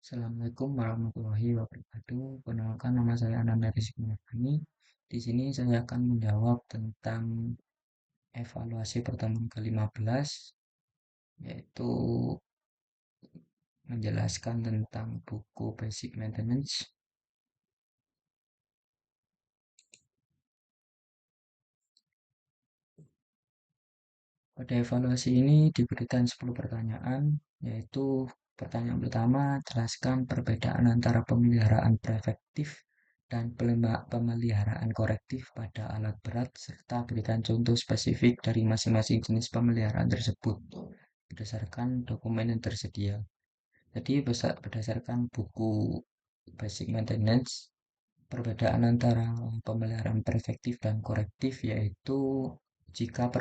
Assalamualaikum warahmatullahi wabarakatuh. Perkenalkan nama saya Ananda Rizky Mulyani. Di sini saya akan menjawab tentang evaluasi pertemuan ke-15, yaitu menjelaskan tentang buku Basic Maintenance. Pada evaluasi ini diberikan 10 pertanyaan, yaitu pertanyaan pertama, jelaskan perbedaan antara pemeliharaan preventif dan pemeliharaan korektif pada alat berat, serta berikan contoh spesifik dari masing-masing jenis pemeliharaan tersebut berdasarkan dokumen yang tersedia. Jadi berdasarkan buku Basic Maintenance, perbedaan antara pemeliharaan preventif dan korektif yaitu jika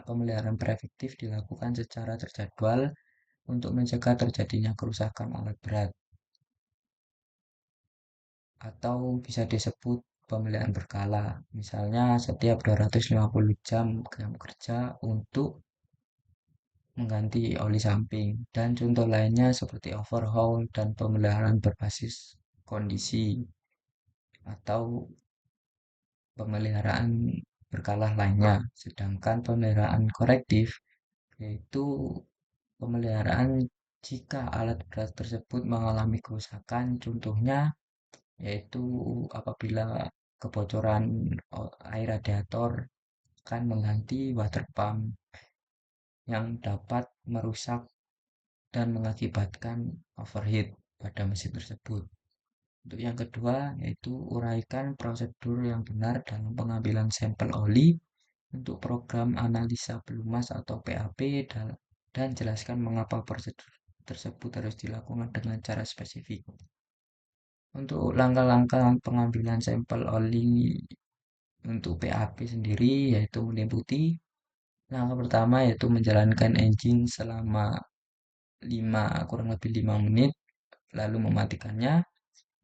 pemeliharaan preventif dilakukan secara terjadwal untuk mencegah terjadinya kerusakan alat berat, atau bisa disebut pemeliharaan berkala. Misalnya setiap 250 jam kerja untuk mengganti oli samping, dan contoh lainnya seperti overhaul dan pemeliharaan berbasis kondisi atau pemeliharaan berkala lainnya. Sedangkan pemeliharaan korektif yaitu pemeliharaan jika alat berat tersebut mengalami kerusakan, contohnya yaitu apabila kebocoran air radiator akan mengganti water pump yang dapat merusak dan mengakibatkan overheat pada mesin tersebut. Untuk yang kedua, yaitu uraikan prosedur yang benar dalam pengambilan sampel oli untuk program analisa pelumas atau PAP dan jelaskan mengapa prosedur tersebut harus dilakukan dengan cara spesifik. Untuk langkah-langkah pengambilan sampel oli untuk PAP sendiri yaitu meliputi langkah pertama yaitu menjalankan engine selama kurang lebih 5 menit lalu mematikannya.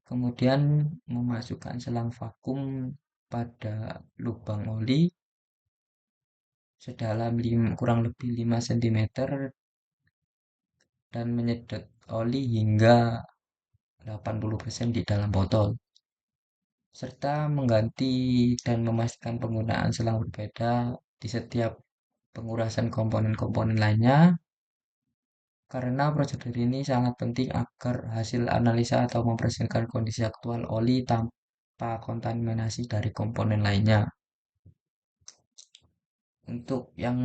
Kemudian memasukkan selang vakum pada lubang oli sedalam kurang lebih 5 cm dan menyedot oli hingga 80% di dalam botol, serta mengganti dan memastikan penggunaan selang berbeda di setiap pengurasan komponen-komponen lainnya, karena prosedur ini sangat penting agar hasil analisa atau mempresentasikan kondisi aktual oli tanpa kontaminasi dari komponen lainnya. Untuk yang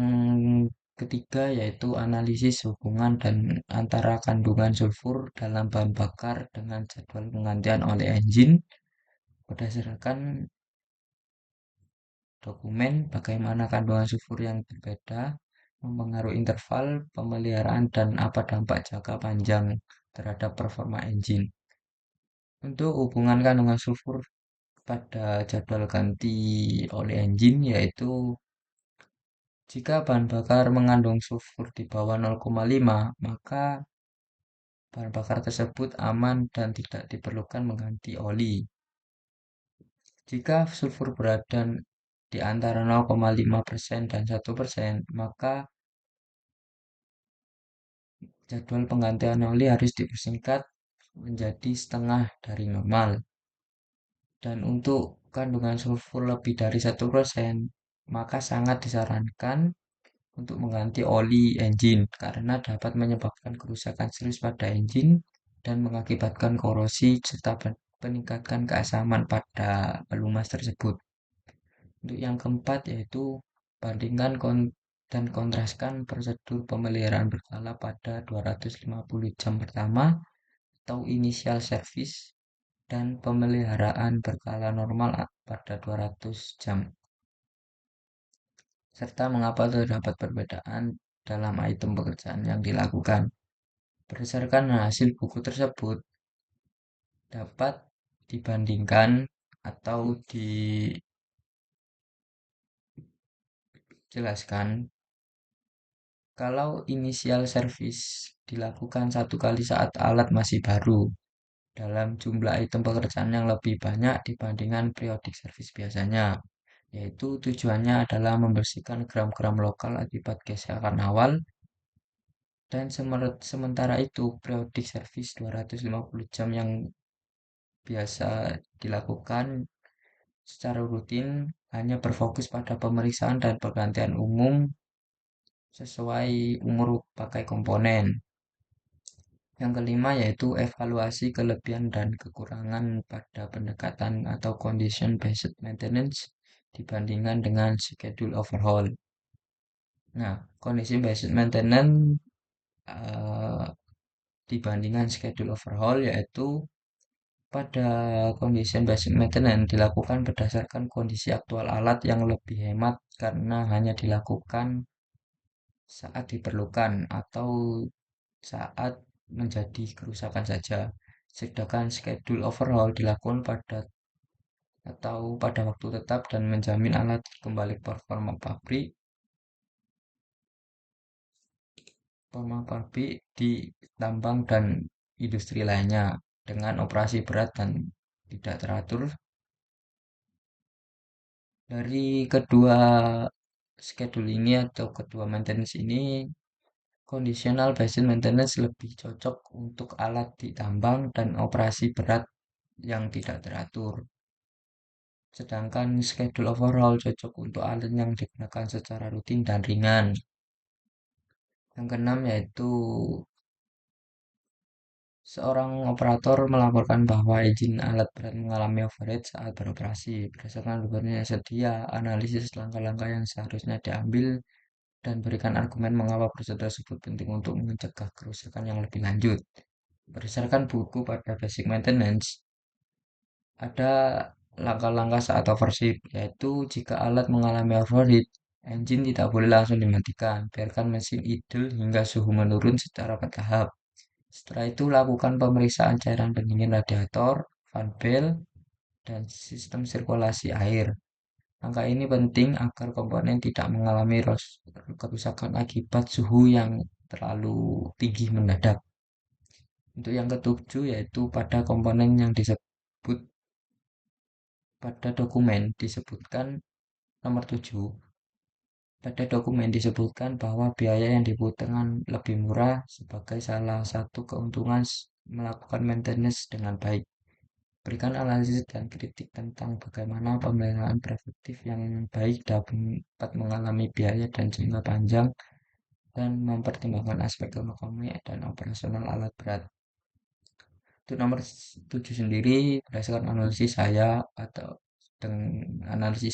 ketiga yaitu analisis hubungan dan antara kandungan sulfur dalam bahan bakar dengan jadwal penggantian oleh engine berdasarkan dokumen bagaimana kandungan sulfur yang berbeda mempengaruhi interval pemeliharaan dan apa dampak jangka panjang terhadap performa engine. Untuk hubungan kandungan sulfur pada jadwal ganti oleh engine yaitu jika bahan bakar mengandung sulfur di bawah 0,5, maka bahan bakar tersebut aman dan tidak diperlukan mengganti oli. Jika sulfur berada di antara 0,5% dan 1%, maka jadwal penggantian oli harus dipersingkat menjadi setengah dari normal. Dan untuk kandungan sulfur lebih dari 1%, maka sangat disarankan untuk mengganti oli engine karena dapat menyebabkan kerusakan serius pada engine dan mengakibatkan korosi serta meningkatkan keasaman pada pelumas tersebut. Untuk yang keempat yaitu bandingkan dan kontraskan prosedur pemeliharaan berkala pada 250 jam pertama atau initial service dan pemeliharaan berkala normal pada 200 jam. Serta mengapa terdapat perbedaan dalam item pekerjaan yang dilakukan. Berdasarkan hasil buku tersebut, dapat dibandingkan atau dijelaskan kalau initial service dilakukan satu kali saat alat masih baru dalam jumlah item pekerjaan yang lebih banyak dibandingkan periodic service biasanya, yaitu tujuannya adalah membersihkan gram-gram lokal akibat gesekan awal Dan sementara itu, periodik servis 250 jam yang biasa dilakukan secara rutin hanya berfokus pada pemeriksaan dan pergantian umum sesuai umur pakai komponen. Yang kelima yaitu evaluasi kelebihan dan kekurangan pada pendekatan atau condition based maintenance dibandingkan dengan schedule overhaul. Nah, condition based maintenance eh, dibandingkan schedule overhaul yaitu pada condition based maintenance dilakukan berdasarkan kondisi aktual alat yang lebih hemat karena hanya dilakukan saat diperlukan atau saat menjadi kerusakan saja. Sedangkan schedule overhaul dilakukan pada waktu tetap dan menjamin alat kembali performa pabrik di tambang dan industri lainnya dengan operasi berat dan tidak teratur. Dari kedua schedule ini atau kedua maintenance ini, conditional based maintenance lebih cocok untuk alat di tambang dan operasi berat yang tidak teratur. Sedangkan schedule overhaul cocok untuk alat yang digunakan secara rutin dan ringan. Yang keenam yaitu seorang operator melaporkan bahwa izin alat berat mengalami overheat saat beroperasi. Berdasarkan beberapa sedia, analisis langkah-langkah yang seharusnya diambil dan berikan argumen mengapa prosedur tersebut penting untuk mencegah kerusakan yang lebih lanjut. Berdasarkan buku pada basic maintenance, ada langkah-langkah saat overshift, yaitu jika alat mengalami overheat, engine tidak boleh langsung dimatikan. Biarkan mesin idle hingga suhu menurun secara bertahap. Setelah itu, lakukan pemeriksaan cairan pendingin radiator, fan belt, dan sistem sirkulasi air. Langkah ini penting agar komponen tidak mengalami kerusakan akibat suhu yang terlalu tinggi mendadak. Untuk yang ketujuh yaitu pada dokumen disebutkan nomor 7. Pada dokumen disebutkan bahwa biaya yang dibutuhkan lebih murah sebagai salah satu keuntungan melakukan maintenance dengan baik. Berikan analisis dan kritik tentang bagaimana pemeliharaan preventif yang baik dapat mengalami biaya dan jangka panjang dan mempertimbangkan aspek ekonomi dan operasional alat berat. Itu nomor 7 sendiri berdasarkan analisis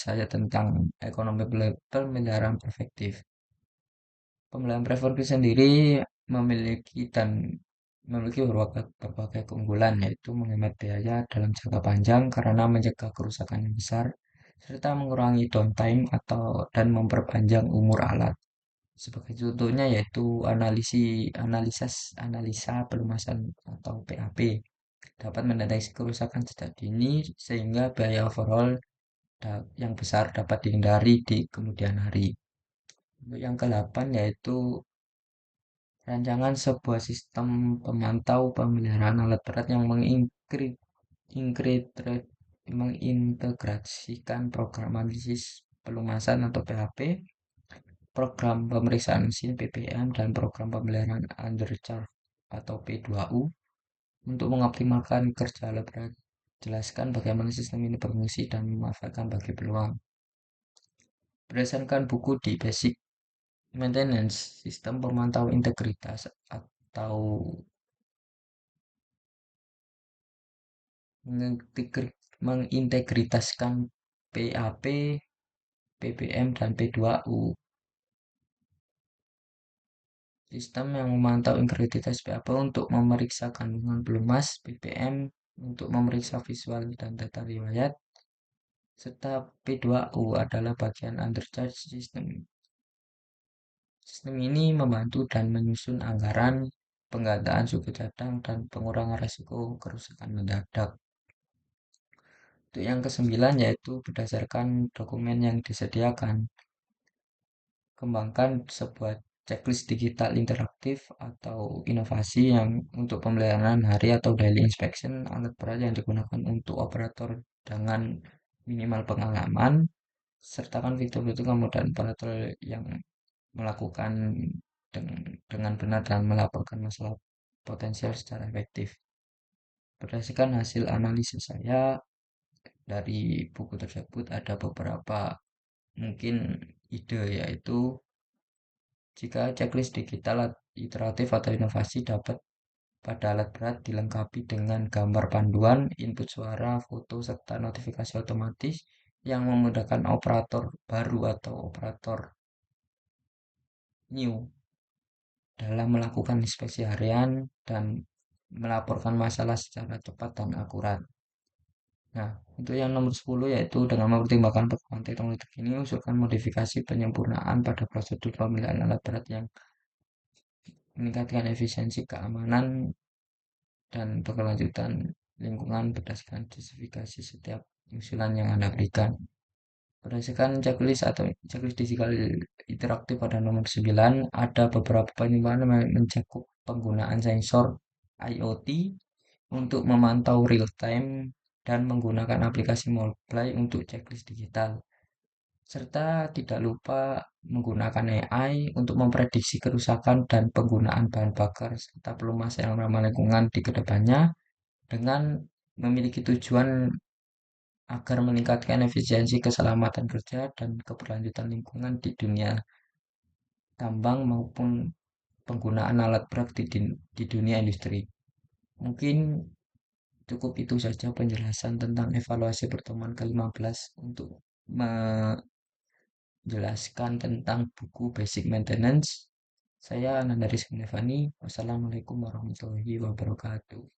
saya tentang ekonomi pemeliharaan preventif. Pemeliharaan preventif sendiri memiliki dan memiliki berbagai keunggulan yaitu menghemat biaya dalam jangka panjang karena mencegah kerusakan yang besar serta mengurangi downtime dan memperpanjang umur alat. Sebagai contohnya yaitu analisa pelumasan atau PAP dapat mendeteksi kerusakan sejak dini sehingga biaya overhaul yang besar dapat dihindari di kemudian hari. Untuk yang ke-8 yaitu rancangan sebuah sistem pemantau pemeliharaan alat berat yang mengintegrasikan program analisis pelumasan atau PHP, program pemeriksaan mesin PPM, dan program pemeliharaan undercharge atau P2U untuk mengoptimalkan kerja alat berat. Jelaskan bagaimana sistem ini berfungsi dan memanfaatkan bagi peluang. Berdasarkan buku di Basic Maintenance, sistem pemantau integritas atau mengintegritaskan PAP, PPM, dan P2U. Sistem yang memantau integritas PAP untuk memeriksa kandungan pelumas, PPM untuk memeriksa visual dan data riwayat, serta P2U adalah bagian undercharge system. Sistem ini membantu dan menyusun anggaran, penggantian suku cadang, dan pengurangan risiko kerusakan mendadak. Untuk yang kesembilan yaitu berdasarkan dokumen yang disediakan, kembangkan sebuah checklist digital interaktif atau inovasi yang untuk pemeliharaan hari atau daily inspection alat berat yang digunakan untuk operator dengan minimal pengalaman, sertakan fitur-fitur kemudahan operator yang melakukan dengan benar dan melaporkan masalah potensial secara efektif. Berdasarkan hasil analisis saya dari buku tersebut ada beberapa mungkin ide, yaitu jika checklist digital iteratif atau inovasi dapat pada alat berat dilengkapi dengan gambar panduan, input suara, foto, serta notifikasi otomatis yang memudahkan operator baru atau operator new dalam melakukan inspeksi harian dan melaporkan masalah secara cepat dan akurat. Nah, untuk yang nomor 10 yaitu dengan mempertimbangkan perkembangan teknologi terkini, usulkan modifikasi penyempurnaan pada prosedur pemilihan alat berat yang meningkatkan efisiensi keamanan dan berkelanjutan lingkungan berdasarkan justifikasi setiap usulan yang Anda berikan. Berdasarkan checklist atau checklist digital interaktif pada nomor 9, ada beberapa penyimpangan yang mencakup penggunaan sensor IoT untuk memantau real time dan menggunakan aplikasi mobile untuk checklist digital. Serta tidak lupa menggunakan AI untuk memprediksi kerusakan dan penggunaan bahan bakar serta pelumas yang ramah lingkungan di kedepannya dengan memiliki tujuan agar meningkatkan efisiensi keselamatan kerja dan keberlanjutan lingkungan di dunia tambang maupun penggunaan alat berat di dunia industri. Mungkin cukup itu saja penjelasan tentang evaluasi pertemuan ke-15 untuk menjelaskan tentang buku Basic Maintenance. Saya Nandari Devani. Wassalamualaikum warahmatullahi wabarakatuh.